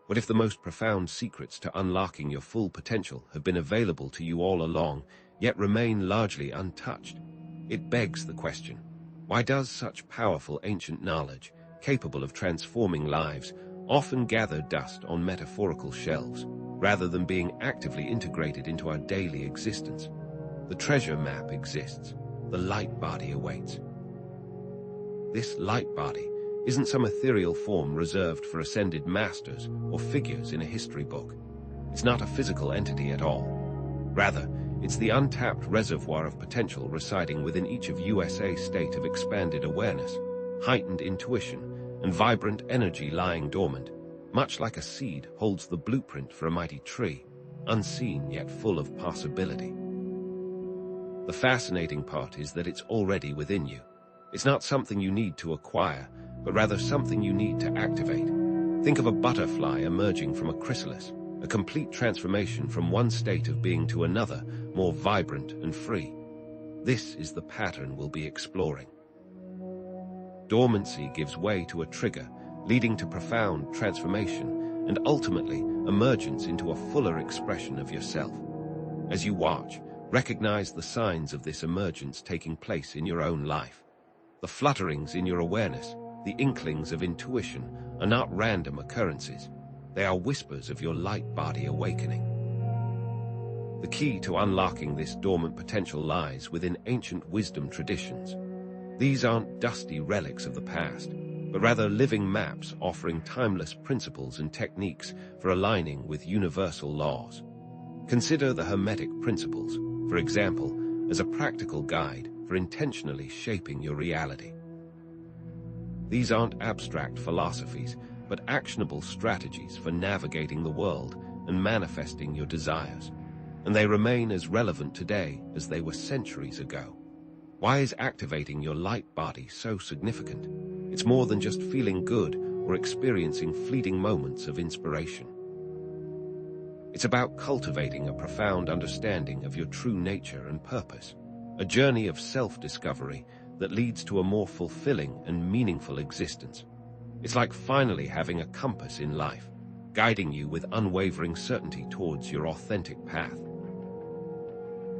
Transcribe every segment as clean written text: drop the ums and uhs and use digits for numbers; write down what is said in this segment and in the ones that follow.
What if the most profound secrets to unlocking your full potential have been available to you all along, yet remain largely untouched? It begs the question, why does such powerful ancient knowledge, capable of transforming lives, often gather dust on metaphorical shelves, rather than being actively integrated into our daily existence? The treasure map exists. The light body awaits. This light body isn't some ethereal form reserved for ascended masters or figures in a history book. It's not a physical entity at all. Rather, it's the untapped reservoir of potential residing within each of USA's state of expanded awareness, heightened intuition, and vibrant energy lying dormant, much like a seed holds the blueprint for a mighty tree, unseen yet full of possibility. The fascinating part is that it's already within you. It's not something you need to acquire, but rather something you need to activate. Think of a butterfly emerging from a chrysalis, a complete transformation from one state of being to another, more vibrant and free. This is the pattern we'll be exploring. Dormancy gives way to a trigger, leading to profound transformation and ultimately emergence into a fuller expression of yourself. As you watch, recognize the signs of this emergence taking place in your own life. The flutterings in your awareness, the inklings of intuition, are not random occurrences. They are whispers of your light body awakening. The key to unlocking this dormant potential lies within ancient wisdom traditions. These aren't dusty relics of the past, but rather living maps offering timeless principles and techniques for aligning with universal laws. Consider the Hermetic Principles, for example, as a practical guide for intentionally shaping your reality. These aren't abstract philosophies, but actionable strategies for navigating the world and manifesting your desires. And they remain as relevant today as they were centuries ago. Why is activating your light body so significant? It's more than just feeling good or experiencing fleeting moments of inspiration. It's about cultivating a profound understanding of your true nature and purpose, a journey of self-discovery that leads to a more fulfilling and meaningful existence. It's like finally having a compass in life, guiding you with unwavering certainty towards your authentic path.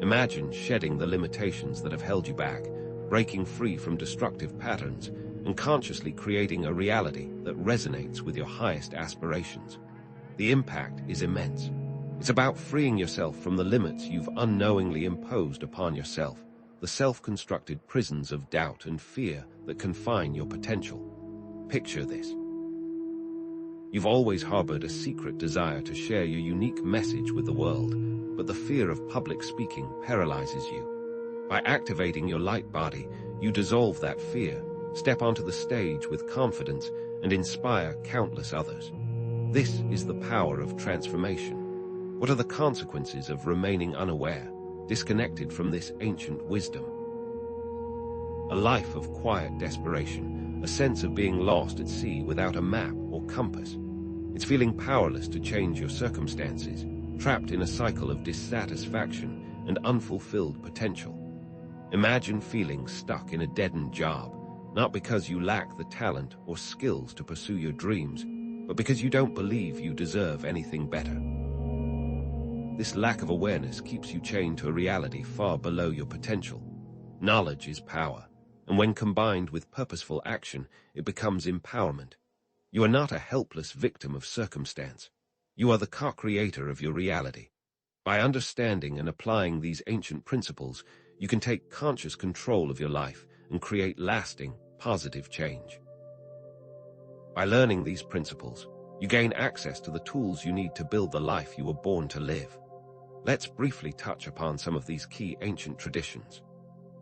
Imagine shedding the limitations that have held you back, breaking free from destructive patterns, and consciously creating a reality that resonates with your highest aspirations. The impact is immense. It's about freeing yourself from the limits you've unknowingly imposed upon yourself, the self-constructed prisons of doubt and fear that confine your potential. Picture this. You've always harbored a secret desire to share your unique message with the world, but the fear of public speaking paralyzes you. By activating your light body, you dissolve that fear, step onto the stage with confidence, and inspire countless others. This is the power of transformation. What are the consequences of remaining unaware, disconnected from this ancient wisdom? A life of quiet desperation, a sense of being lost at sea without a map or compass. It's feeling powerless to change your circumstances, trapped in a cycle of dissatisfaction and unfulfilled potential. Imagine feeling stuck in a dead-end job, not because you lack the talent or skills to pursue your dreams, but because you don't believe you deserve anything better. This lack of awareness keeps you chained to a reality far below your potential. Knowledge is power, and when combined with purposeful action, it becomes empowerment. You are not a helpless victim of circumstance. You are the co-creator of your reality. By understanding and applying these ancient principles, you can take conscious control of your life and create lasting, positive change. By learning these principles, you gain access to the tools you need to build the life you were born to live. Let's briefly touch upon some of these key ancient traditions.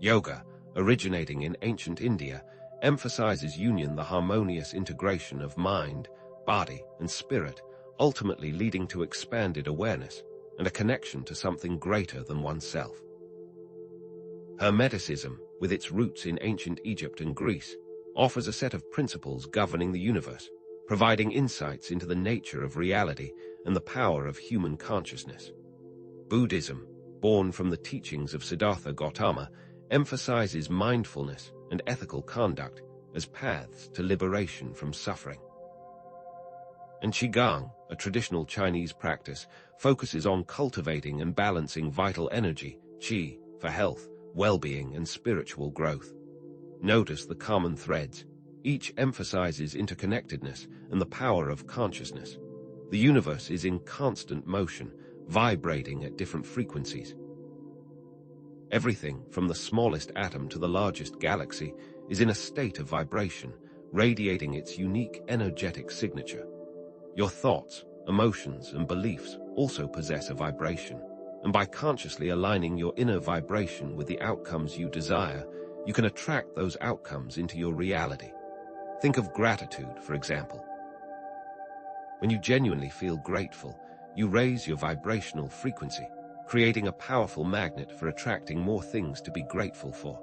Yoga, originating in ancient India, emphasizes union, the harmonious integration of mind, body, and spirit, ultimately leading to expanded awareness and a connection to something greater than oneself. Hermeticism, with its roots in ancient Egypt and Greece, offers a set of principles governing the universe, providing insights into the nature of reality and the power of human consciousness. Buddhism, born from the teachings of Siddhartha Gautama, emphasizes mindfulness and ethical conduct as paths to liberation from suffering. And Qigong, a traditional Chinese practice, focuses on cultivating and balancing vital energy, qi, for health, well-being, and spiritual growth. Notice the common threads. Each emphasizes interconnectedness and the power of consciousness. The universe is in constant motion, vibrating at different frequencies. Everything, from the smallest atom to the largest galaxy, is in a state of vibration, radiating its unique energetic signature. Your thoughts, emotions, and beliefs also possess a vibration, and by consciously aligning your inner vibration with the outcomes you desire, you can attract those outcomes into your reality. Think of gratitude, for example. When you genuinely feel grateful, you raise your vibrational frequency, creating a powerful magnet for attracting more things to be grateful for.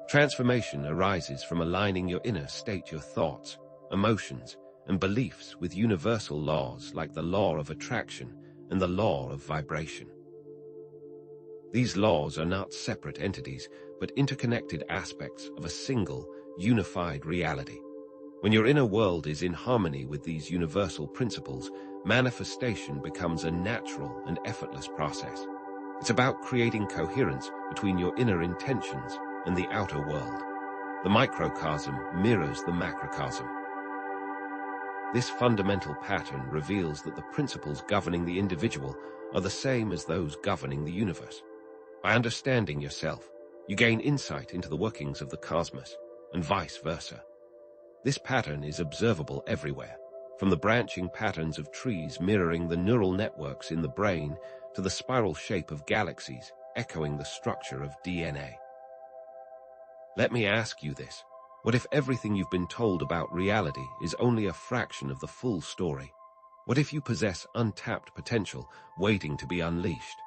Transformation arises from aligning your inner state, your thoughts, emotions, and beliefs with universal laws like the law of attraction and the law of vibration. These laws are not separate entities, but interconnected aspects of a single, unified reality. When your inner world is in harmony with these universal principles, manifestation becomes a natural and effortless process. It's about creating coherence between your inner intentions and the outer world. The microcosm mirrors the macrocosm. This fundamental pattern reveals that the principles governing the individual are the same as those governing the universe. By understanding yourself, you gain insight into the workings of the cosmos, and vice versa. This pattern is observable everywhere, from the branching patterns of trees mirroring the neural networks in the brain to the spiral shape of galaxies echoing the structure of DNA. Let me ask you this. What if everything you've been told about reality is only a fraction of the full story? What if you possess untapped potential waiting to be unleashed?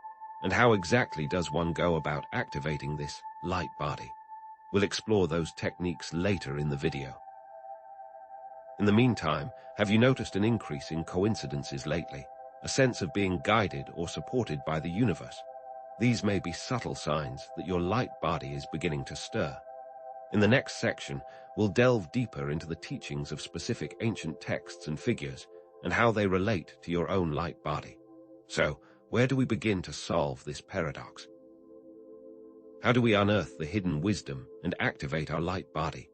And how exactly does one go about activating this light body? We'll explore those techniques later in the video. In the meantime, have you noticed an increase in coincidences lately? A sense of being guided or supported by the universe? These may be subtle signs that your light body is beginning to stir. In the next section, we'll delve deeper into the teachings of specific ancient texts and figures and how they relate to your own light body. So, where do we begin to solve this paradox? How do we unearth the hidden wisdom and activate our light body?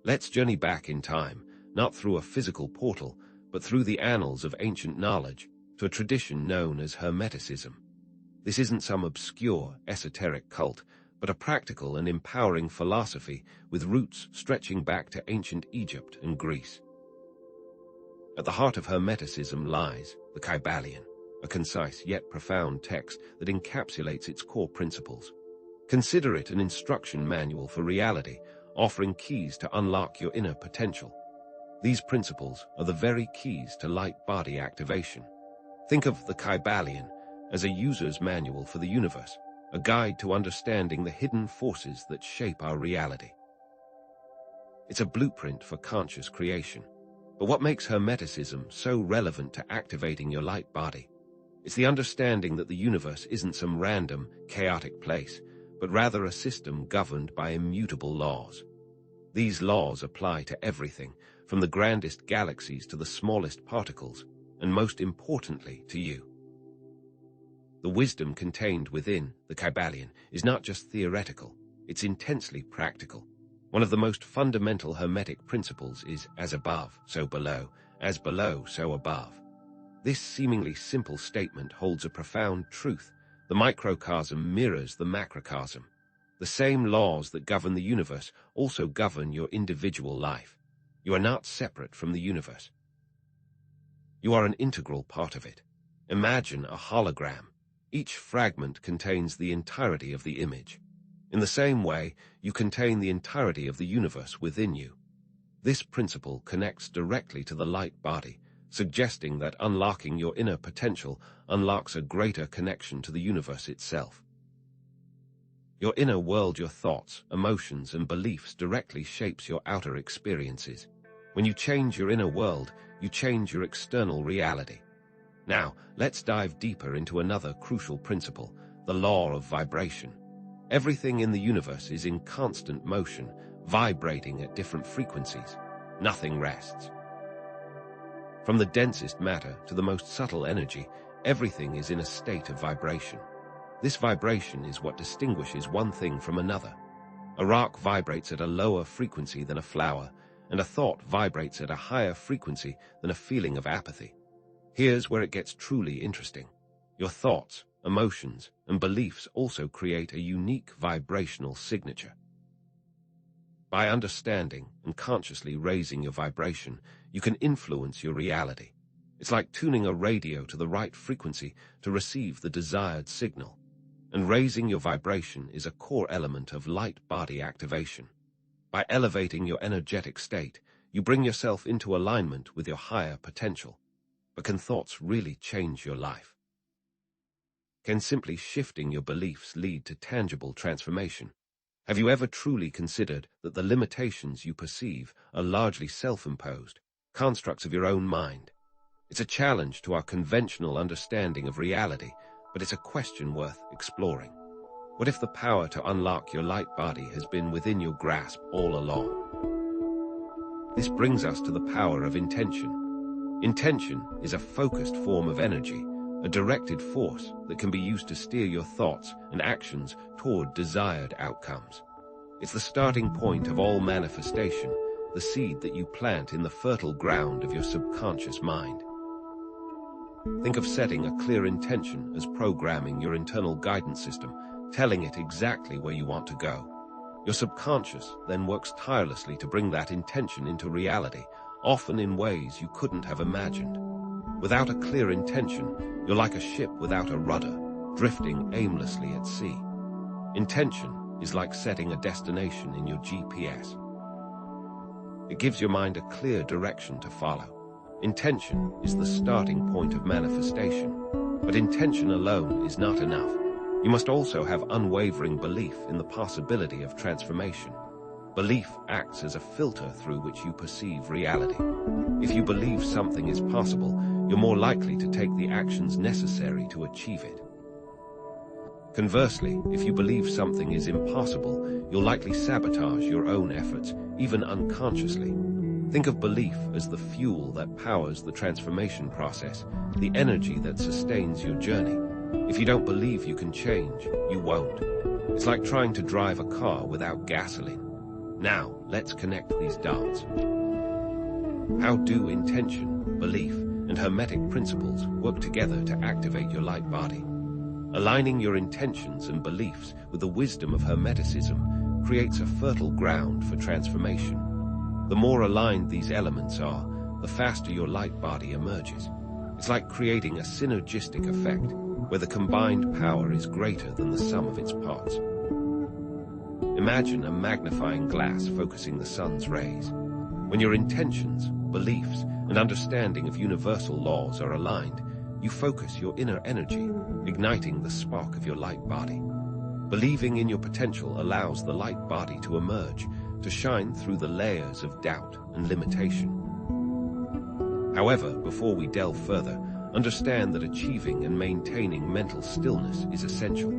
Let's journey back in time, not through a physical portal, but through the annals of ancient knowledge, to a tradition known as Hermeticism. This isn't some obscure, esoteric cult, but a practical and empowering philosophy with roots stretching back to ancient Egypt and Greece. At the heart of Hermeticism lies the Kybalion, a concise yet profound text that encapsulates its core principles. Consider it an instruction manual for reality, offering keys to unlock your inner potential. These principles are the very keys to light body activation. Think of the Kybalion as a user's manual for the universe, a guide to understanding the hidden forces that shape our reality. It's a blueprint for conscious creation. But what makes Hermeticism so relevant to activating your light body? It's the understanding that the universe isn't some random, chaotic place, but rather a system governed by immutable laws. These laws apply to everything, from the grandest galaxies to the smallest particles, and most importantly, to you. The wisdom contained within the Kybalion is not just theoretical, it's intensely practical. One of the most fundamental Hermetic principles is as above, so below, as below, so above. This seemingly simple statement holds a profound truth. The microcosm mirrors the macrocosm. The same laws that govern the universe also govern your individual life. You are not separate from the universe. You are an integral part of it. Imagine a hologram. Each fragment contains the entirety of the image. In the same way, you contain the entirety of the universe within you. This principle connects directly to the light body, suggesting that unlocking your inner potential unlocks a greater connection to the universe itself. Your inner world, your thoughts, emotions, and beliefs directly shapes your outer experiences. When you change your inner world, you change your external reality. Now, let's dive deeper into another crucial principle, the law of vibration. Everything in the universe is in constant motion, vibrating at different frequencies. Nothing rests. From the densest matter to the most subtle energy, everything is in a state of vibration. This vibration is what distinguishes one thing from another. A rock vibrates at a lower frequency than a flower, and a thought vibrates at a higher frequency than a feeling of apathy. Here's where it gets truly interesting. Your thoughts, emotions, and beliefs also create a unique vibrational signature. By understanding and consciously raising your vibration, you can influence your reality. It's like tuning a radio to the right frequency to receive the desired signal. And raising your vibration is a core element of light body activation. By elevating your energetic state, you bring yourself into alignment with your higher potential. But can thoughts really change your life? Can simply shifting your beliefs lead to tangible transformation? Have you ever truly considered that the limitations you perceive are largely self-imposed, constructs of your own mind? It's a challenge to our conventional understanding of reality, but it's a question worth exploring. What if the power to unlock your light body has been within your grasp all along? This brings us to the power of intention. Intention is a focused form of energy, a directed force that can be used to steer your thoughts and actions toward desired outcomes. It's the starting point of all manifestation, the seed that you plant in the fertile ground of your subconscious mind. Think of setting a clear intention as programming your internal guidance system, telling it exactly where you want to go. Your subconscious then works tirelessly to bring that intention into reality, often in ways you couldn't have imagined. Without a clear intention, you're like a ship without a rudder, drifting aimlessly at sea. Intention is like setting a destination in your GPS. It gives your mind a clear direction to follow. Intention is the starting point of manifestation, but intention alone is not enough. You must also have unwavering belief in the possibility of transformation. Belief acts as a filter through which you perceive reality. If you believe something is possible, you're more likely to take the actions necessary to achieve it. Conversely, if you believe something is impossible, you'll likely sabotage your own efforts, even unconsciously. Think of belief as the fuel that powers the transformation process, the energy that sustains your journey. If you don't believe you can change, you won't. It's like trying to drive a car without gasoline. Now, let's connect these dots. How do intention, belief, and hermetic principles work together to activate your light body? Aligning your intentions and beliefs with the wisdom of Hermeticism creates a fertile ground for transformation. The more aligned these elements are, the faster your light body emerges. It's like creating a synergistic effect, where the combined power is greater than the sum of its parts. Imagine a magnifying glass focusing the sun's rays. When your intentions, beliefs, and understanding of universal laws are aligned, you focus your inner energy, igniting the spark of your light body. Believing in your potential allows the light body to emerge, to shine through the layers of doubt and limitation. However, before we delve further, understand that achieving and maintaining mental stillness is essential.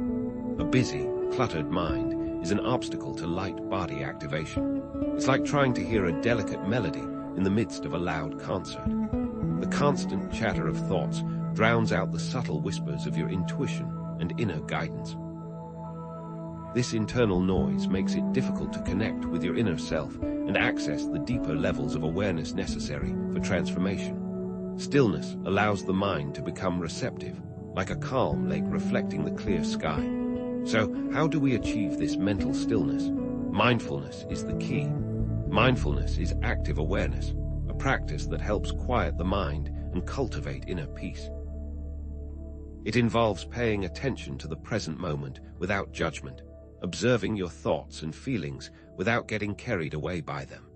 A busy, cluttered mind is an obstacle to light body activation. It's like trying to hear a delicate melody in the midst of a loud concert. The constant chatter of thoughts drowns out the subtle whispers of your intuition and inner guidance. This internal noise makes it difficult to connect with your inner self and access the deeper levels of awareness necessary for transformation. Stillness allows the mind to become receptive, like a calm lake reflecting the clear sky. So, how do we achieve this mental stillness? Mindfulness is the key. Mindfulness is active awareness, a practice that helps quiet the mind and cultivate inner peace. It involves paying attention to the present moment without judgment, observing your thoughts and feelings without getting carried away by them.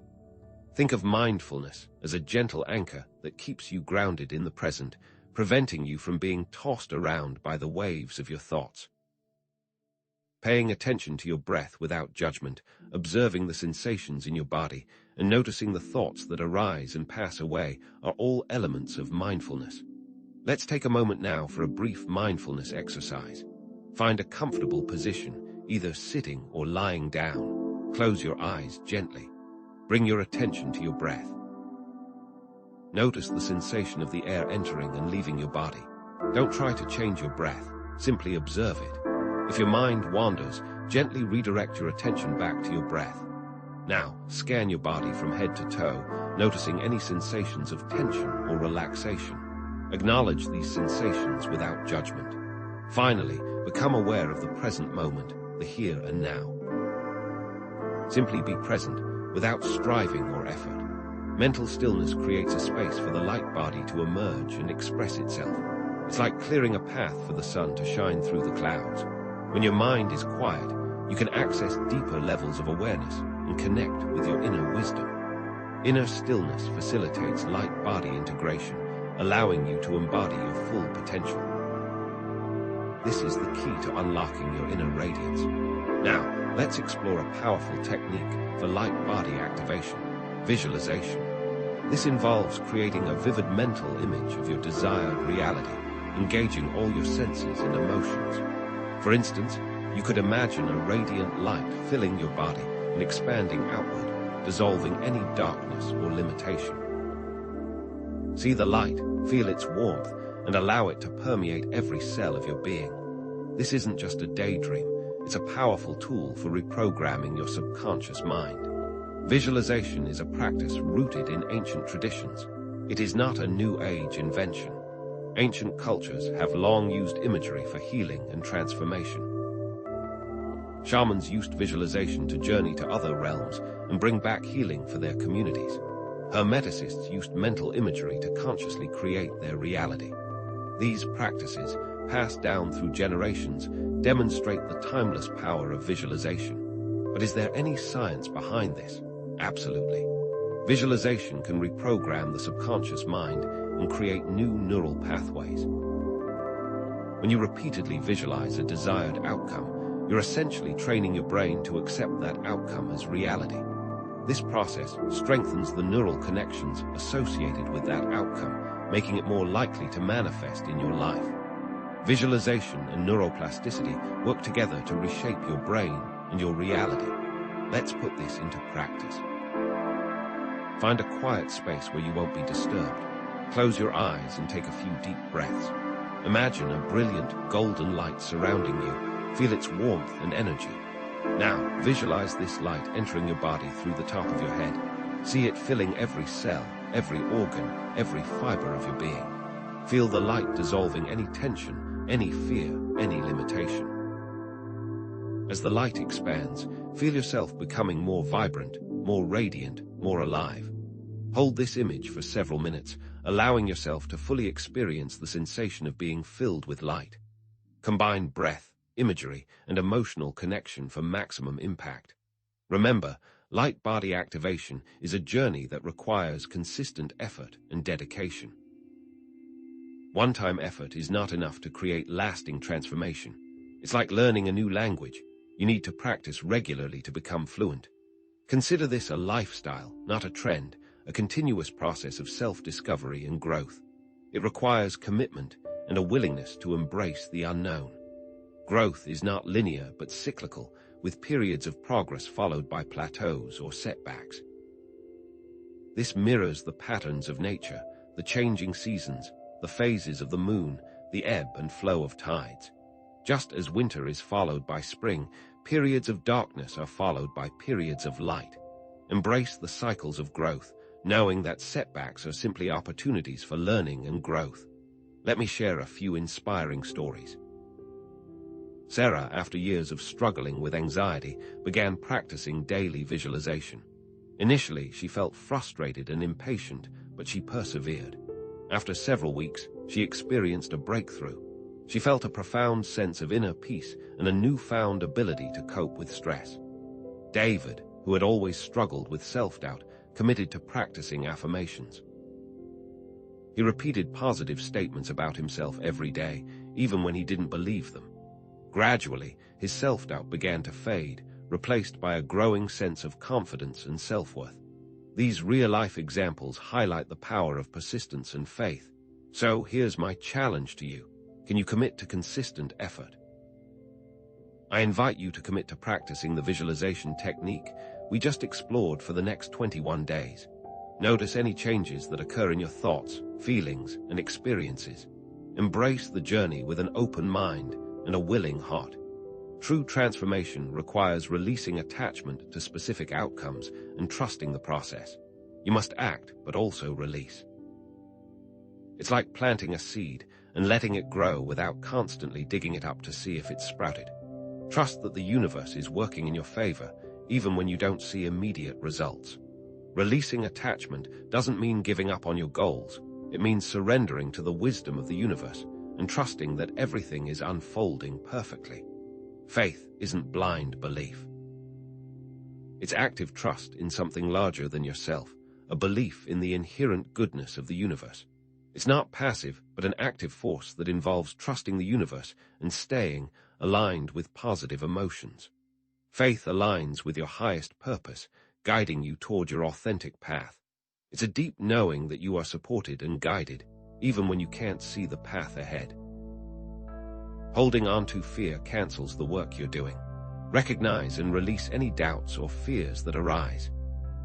Think of mindfulness as a gentle anchor that keeps you grounded in the present, preventing you from being tossed around by the waves of your thoughts. Paying attention to your breath without judgment, observing the sensations in your body, and noticing the thoughts that arise and pass away are all elements of mindfulness. Let's take a moment now for a brief mindfulness exercise. Find a comfortable position, either sitting or lying down. Close your eyes gently. Bring your attention to your breath. Notice the sensation of the air entering and leaving your body. Don't try to change your breath, simply observe it. If your mind wanders, gently redirect your attention back to your breath. Now, scan your body from head to toe, noticing any sensations of tension or relaxation. Acknowledge these sensations without judgment. Finally, become aware of the present moment, the here and now. Simply be present, without striving or effort. Mental stillness creates a space for the light body to emerge and express itself. It's like clearing a path for the sun to shine through the clouds. When your mind is quiet, you can access deeper levels of awareness and connect with your inner wisdom. Inner stillness facilitates light-body integration, allowing you to embody your full potential. This is the key to unlocking your inner radiance. Now, let's explore a powerful technique for light-body activation, visualization. This involves creating a vivid mental image of your desired reality, engaging all your senses and emotions. For instance, you could imagine a radiant light filling your body and expanding outward, dissolving any darkness or limitation. See the light, feel its warmth, and allow it to permeate every cell of your being. This isn't just a daydream, it's a powerful tool for reprogramming your subconscious mind. Visualization is a practice rooted in ancient traditions. It is not a new age invention. Ancient cultures have long used imagery for healing and transformation. Shamans used visualization to journey to other realms and bring back healing for their communities. Hermeticists used mental imagery to consciously create their reality. These practices, passed down through generations, demonstrate the timeless power of visualization. But is there any science behind this? Absolutely. Visualization can reprogram the subconscious mind and create new neural pathways. When you repeatedly visualize a desired outcome, you're essentially training your brain to accept that outcome as reality. This process strengthens the neural connections associated with that outcome, making it more likely to manifest in your life. Visualization and neuroplasticity work together to reshape your brain and your reality. Let's put this into practice. Find a quiet space where you won't be disturbed. Close your eyes and take a few deep breaths. Imagine a brilliant golden light surrounding you. Feel its warmth and energy. Now, visualize this light entering your body through the top of your head. See it filling every cell, every organ, every fiber of your being. Feel the light dissolving any tension, any fear, any limitation. As the light expands, feel yourself becoming more vibrant, more radiant, more alive. Hold this image for several minutes, allowing yourself to fully experience the sensation of being filled with light. Combine breath, imagery, and emotional connection for maximum impact. Remember, light body activation is a journey that requires consistent effort and dedication. One-time effort is not enough to create lasting transformation. It's like learning a new language. You need to practice regularly to become fluent. Consider this a lifestyle, not a trend, a continuous process of self-discovery and growth. It requires commitment and a willingness to embrace the unknown. Growth is not linear but cyclical, with periods of progress followed by plateaus or setbacks. This mirrors the patterns of nature, the changing seasons, the phases of the moon, the ebb and flow of tides. Just as winter is followed by spring, periods of darkness are followed by periods of light. Embrace the cycles of growth, knowing that setbacks are simply opportunities for learning and growth. Let me share a few inspiring stories. Sarah, after years of struggling with anxiety, began practicing daily visualization. Initially, she felt frustrated and impatient, but she persevered. After several weeks, she experienced a breakthrough. She felt a profound sense of inner peace and a newfound ability to cope with stress. David, who had always struggled with self-doubt, committed to practicing affirmations. He repeated positive statements about himself every day, even when he didn't believe them. Gradually, his self-doubt began to fade, replaced by a growing sense of confidence and self-worth. These real-life examples highlight the power of persistence and faith. So here's my challenge to you. Can you commit to consistent effort? I invite you to commit to practicing the visualization technique we just explored for the next 21 days. Notice any changes that occur in your thoughts, feelings, and experiences. Embrace the journey with an open mind and a willing heart. True transformation requires releasing attachment to specific outcomes and trusting the process. You must act, but also release. It's like planting a seed and letting it grow without constantly digging it up to see if it's sprouted. Trust that the universe is working in your favor, even when you don't see immediate results. Releasing attachment doesn't mean giving up on your goals. It means surrendering to the wisdom of the universe and trusting that everything is unfolding perfectly. Faith isn't blind belief. It's active trust in something larger than yourself, a belief in the inherent goodness of the universe. It's not passive, but an active force that involves trusting the universe and staying aligned with positive emotions. Faith aligns with your highest purpose, guiding you toward your authentic path. It's a deep knowing that you are supported and guided, even when you can't see the path ahead. Holding on to fear cancels the work you're doing. Recognize and release any doubts or fears that arise.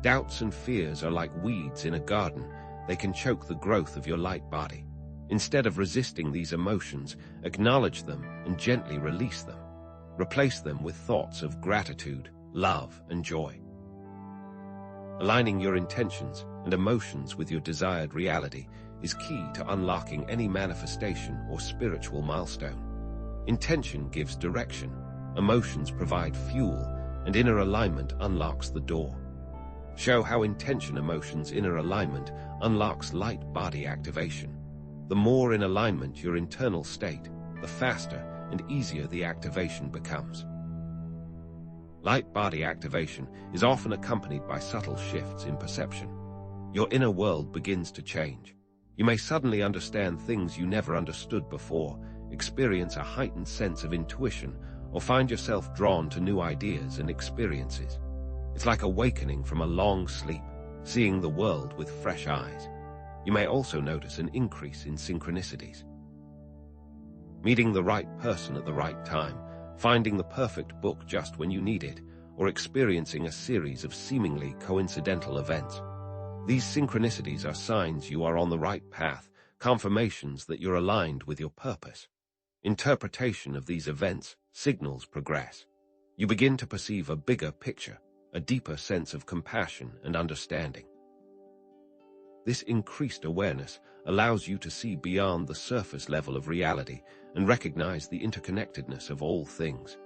Doubts and fears are like weeds in a garden. They can choke the growth of your light body. Instead of resisting these emotions, acknowledge them and gently release them. Replace them with thoughts of gratitude, love, and joy. Aligning your intentions and emotions with your desired reality is key to unlocking any manifestation or spiritual milestone. Intention gives direction, emotions provide fuel, and inner alignment unlocks the door. Show how intention emotions inner alignment unlocks light body activation. The more in alignment your internal state, the faster and easier the activation becomes. Light body activation is often accompanied by subtle shifts in perception. Your inner world begins to change. You may suddenly understand things you never understood before, experience a heightened sense of intuition, or find yourself drawn to new ideas and experiences. It's like awakening from a long sleep, seeing the world with fresh eyes. You may also notice an increase in synchronicities. Meeting the right person at the right time, finding the perfect book just when you need it, or experiencing a series of seemingly coincidental events. These synchronicities are signs you are on the right path, confirmations that you're aligned with your purpose. Interpretation of these events signals progress. You begin to perceive a bigger picture, a deeper sense of compassion and understanding. This increased awareness allows you to see beyond the surface level of reality and recognize the interconnectedness of all things.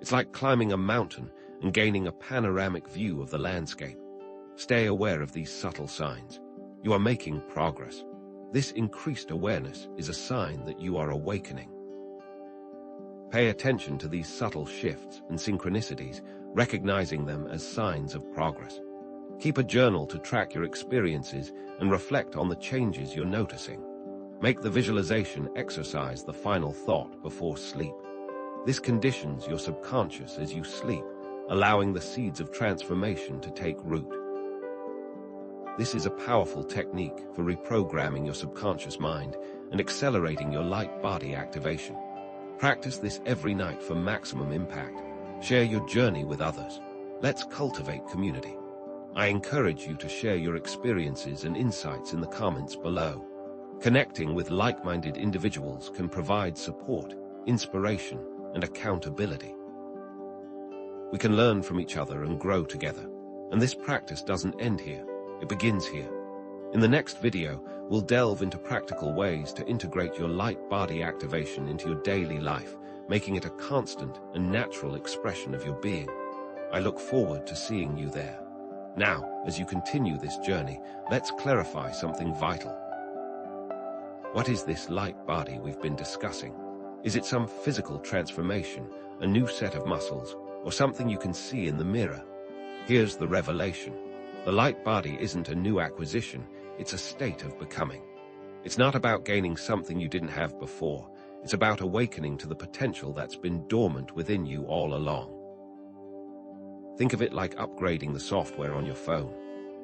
It's like climbing a mountain and gaining a panoramic view of the landscape. Stay aware of these subtle signs. You are making progress. This increased awareness is a sign that you are awakening. Pay attention to these subtle shifts and synchronicities, recognizing them as signs of progress. Keep a journal to track your experiences and reflect on the changes you're noticing. Make the visualization exercise the final thought before sleep. This conditions your subconscious as you sleep, allowing the seeds of transformation to take root. This is a powerful technique for reprogramming your subconscious mind and accelerating your light body activation. Practice this every night for maximum impact. Share your journey with others. Let's cultivate community. I encourage you to share your experiences and insights in the comments below. Connecting with like-minded individuals can provide support, inspiration, and accountability. We can learn from each other and grow together. And this practice doesn't end here. It begins here. In the next video, we'll delve into practical ways to integrate your light body activation into your daily life, making it a constant and natural expression of your being. I look forward to seeing you there. Now, as you continue this journey, let's clarify something vital. What is this light body we've been discussing? Is it some physical transformation, a new set of muscles, or something you can see in the mirror? Here's the revelation. The light body isn't a new acquisition, it's a state of becoming. It's not about gaining something you didn't have before. It's about awakening to the potential that's been dormant within you all along. Think of it like upgrading the software on your phone.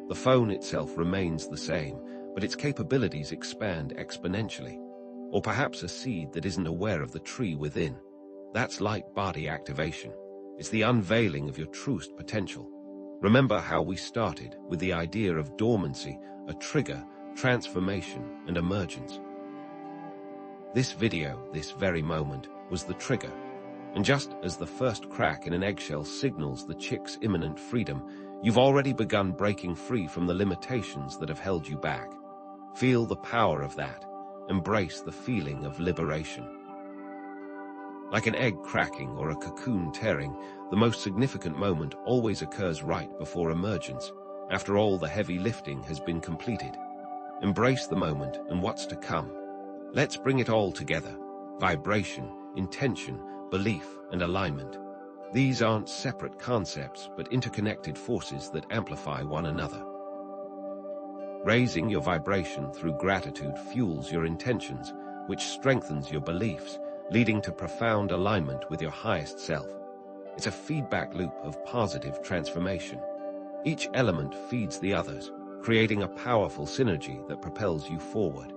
The phone itself remains the same, but its capabilities expand exponentially. Or perhaps a seed that isn't aware of the tree within. That's light body activation. It's the unveiling of your truest potential. Remember how we started with the idea of dormancy, a trigger, transformation, and emergence. This video, this very moment, was the trigger. And just as the first crack in an eggshell signals the chick's imminent freedom, you've already begun breaking free from the limitations that have held you back. Feel the power of that. Embrace the feeling of liberation. Like an egg cracking or a cocoon tearing, the most significant moment always occurs right before emergence, after all the heavy lifting has been completed. Embrace the moment and what's to come. Let's bring it all together. Vibration, intention, belief, and alignment. These aren't separate concepts, but interconnected forces that amplify one another. Raising your vibration through gratitude fuels your intentions, which strengthens your beliefs, leading to profound alignment with your highest self. It's a feedback loop of positive transformation. Each element feeds the others, creating a powerful synergy that propels you forward.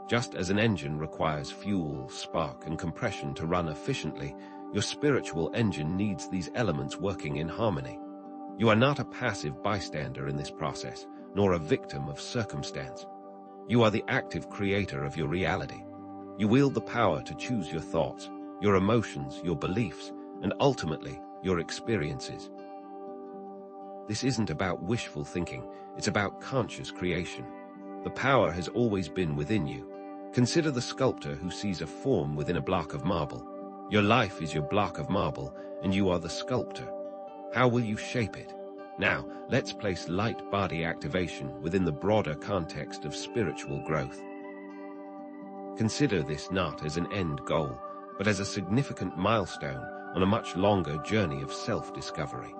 Just as an engine requires fuel, spark, and compression to run efficiently, your spiritual engine needs these elements working in harmony. You are not a passive bystander in this process, nor a victim of circumstance. You are the active creator of your reality. You wield the power to choose your thoughts, your emotions, your beliefs, and ultimately, your experiences. This isn't about wishful thinking, it's about conscious creation. The power has always been within you. Consider the sculptor who sees a form within a block of marble. Your life is your block of marble, and you are the sculptor. How will you shape it? Now, let's place light body activation within the broader context of spiritual growth. Consider this not as an end goal, but as a significant milestone on a much longer journey of self-discovery.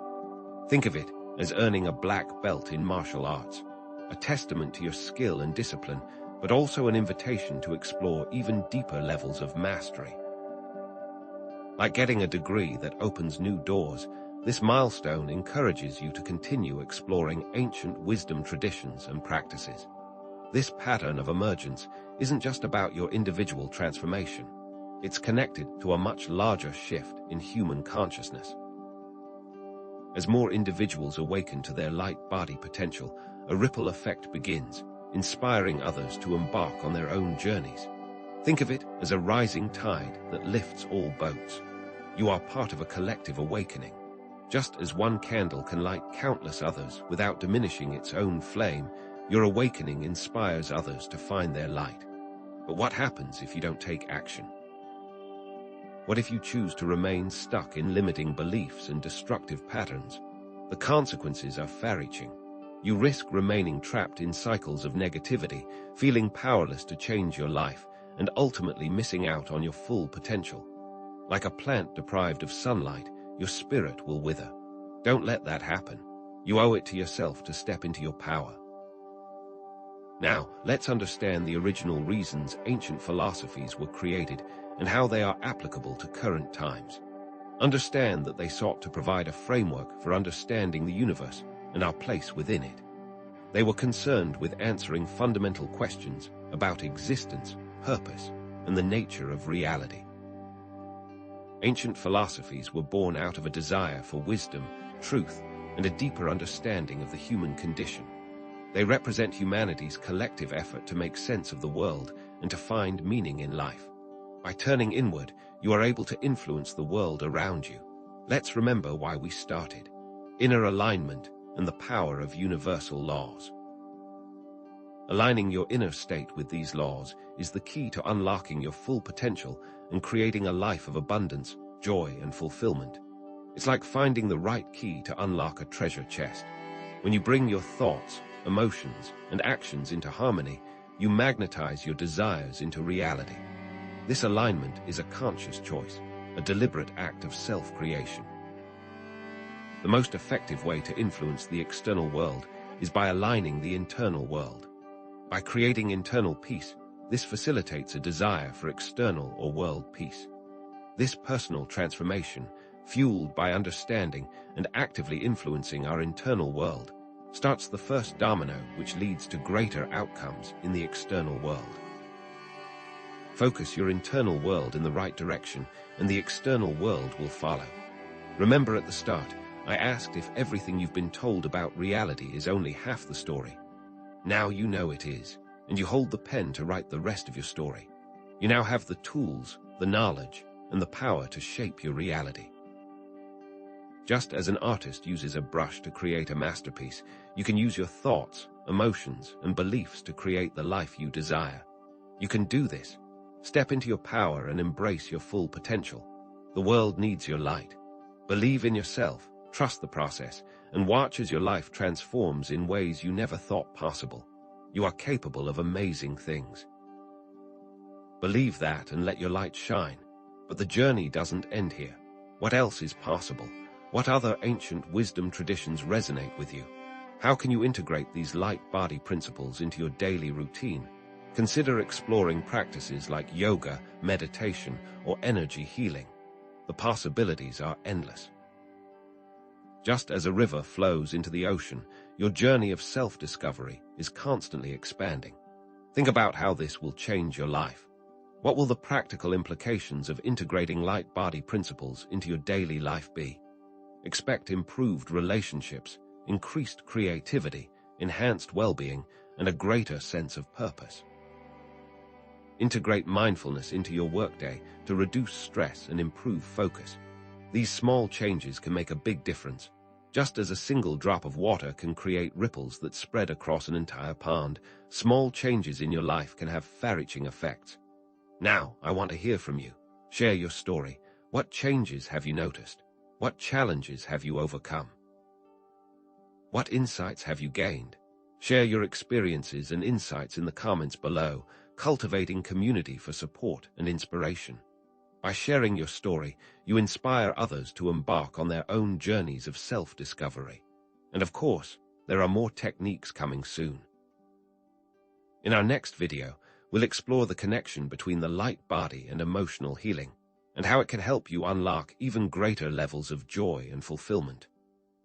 Think of it as earning a black belt in martial arts, a testament to your skill and discipline, but also an invitation to explore even deeper levels of mastery. Like getting a degree that opens new doors, this milestone encourages you to continue exploring ancient wisdom traditions and practices. This pattern of emergence isn't just about your individual transformation. It's connected to a much larger shift in human consciousness. As more individuals awaken to their light body potential, a ripple effect begins, inspiring others to embark on their own journeys. Think of it as a rising tide that lifts all boats. You are part of a collective awakening. Just as one candle can light countless others without diminishing its own flame, your awakening inspires others to find their light. But what happens if you don't take action? What if you choose to remain stuck in limiting beliefs and destructive patterns? The consequences are far-reaching. You risk remaining trapped in cycles of negativity, feeling powerless to change your life, and ultimately missing out on your full potential. Like a plant deprived of sunlight, your spirit will wither. Don't let that happen. You owe it to yourself to step into your power. Now, let's understand the original reasons ancient philosophies were created and how they are applicable to current times. Understand that they sought to provide a framework for understanding the universe and our place within it. They were concerned with answering fundamental questions about existence, purpose, and the nature of reality. Ancient philosophies were born out of a desire for wisdom, truth, and a deeper understanding of the human condition. They represent humanity's collective effort to make sense of the world and to find meaning in life. By turning inward, you are able to influence the world around you. Let's remember why we started: inner alignment and the power of universal laws. Aligning your inner state with these laws is the key to unlocking your full potential and creating a life of abundance, joy, and fulfillment. It's like finding the right key to unlock a treasure chest. When you bring your thoughts, emotions, and actions into harmony, you magnetize your desires into reality. This alignment is a conscious choice, a deliberate act of self-creation. The most effective way to influence the external world is by aligning the internal world. By creating internal peace, this facilitates a desire for external or world peace. This personal transformation, fueled by understanding and actively influencing our internal world, starts the first domino which leads to greater outcomes in the external world. Focus your internal world in the right direction, and the external world will follow. Remember at the start, I asked if everything you've been told about reality is only half the story. Now you know it is, and you hold the pen to write the rest of your story. You now have the tools, the knowledge, and the power to shape your reality. Just as an artist uses a brush to create a masterpiece, you can use your thoughts, emotions, and beliefs to create the life you desire. You can do this. Step into your power and embrace your full potential. The world needs your light. Believe in yourself, trust the process, and watch as your life transforms in ways you never thought possible. You are capable of amazing things. Believe that and let your light shine. But the journey doesn't end here. What else is possible? What other ancient wisdom traditions resonate with you? How can you integrate these light body principles into your daily routine? Consider exploring practices like yoga, meditation, or energy healing. The possibilities are endless. Just as a river flows into the ocean, your journey of self-discovery is constantly expanding. Think about how this will change your life. What will the practical implications of integrating light body principles into your daily life be? Expect improved relationships, increased creativity, enhanced well-being, and a greater sense of purpose. Integrate mindfulness into your workday to reduce stress and improve focus. These small changes can make a big difference. Just as a single drop of water can create ripples that spread across an entire pond, small changes in your life can have far-reaching effects. Now, I want to hear from you. Share your story. What changes have you noticed? What challenges have you overcome? What insights have you gained? Share your experiences and insights in the comments below, cultivating community for support and inspiration. By sharing your story, you inspire others to embark on their own journeys of self-discovery. And of course, there are more techniques coming soon. In our next video, we'll explore the connection between the light body and emotional healing, and how it can help you unlock even greater levels of joy and fulfillment.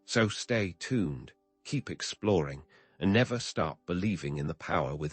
So stay tuned, keep exploring, and never stop believing in the power within.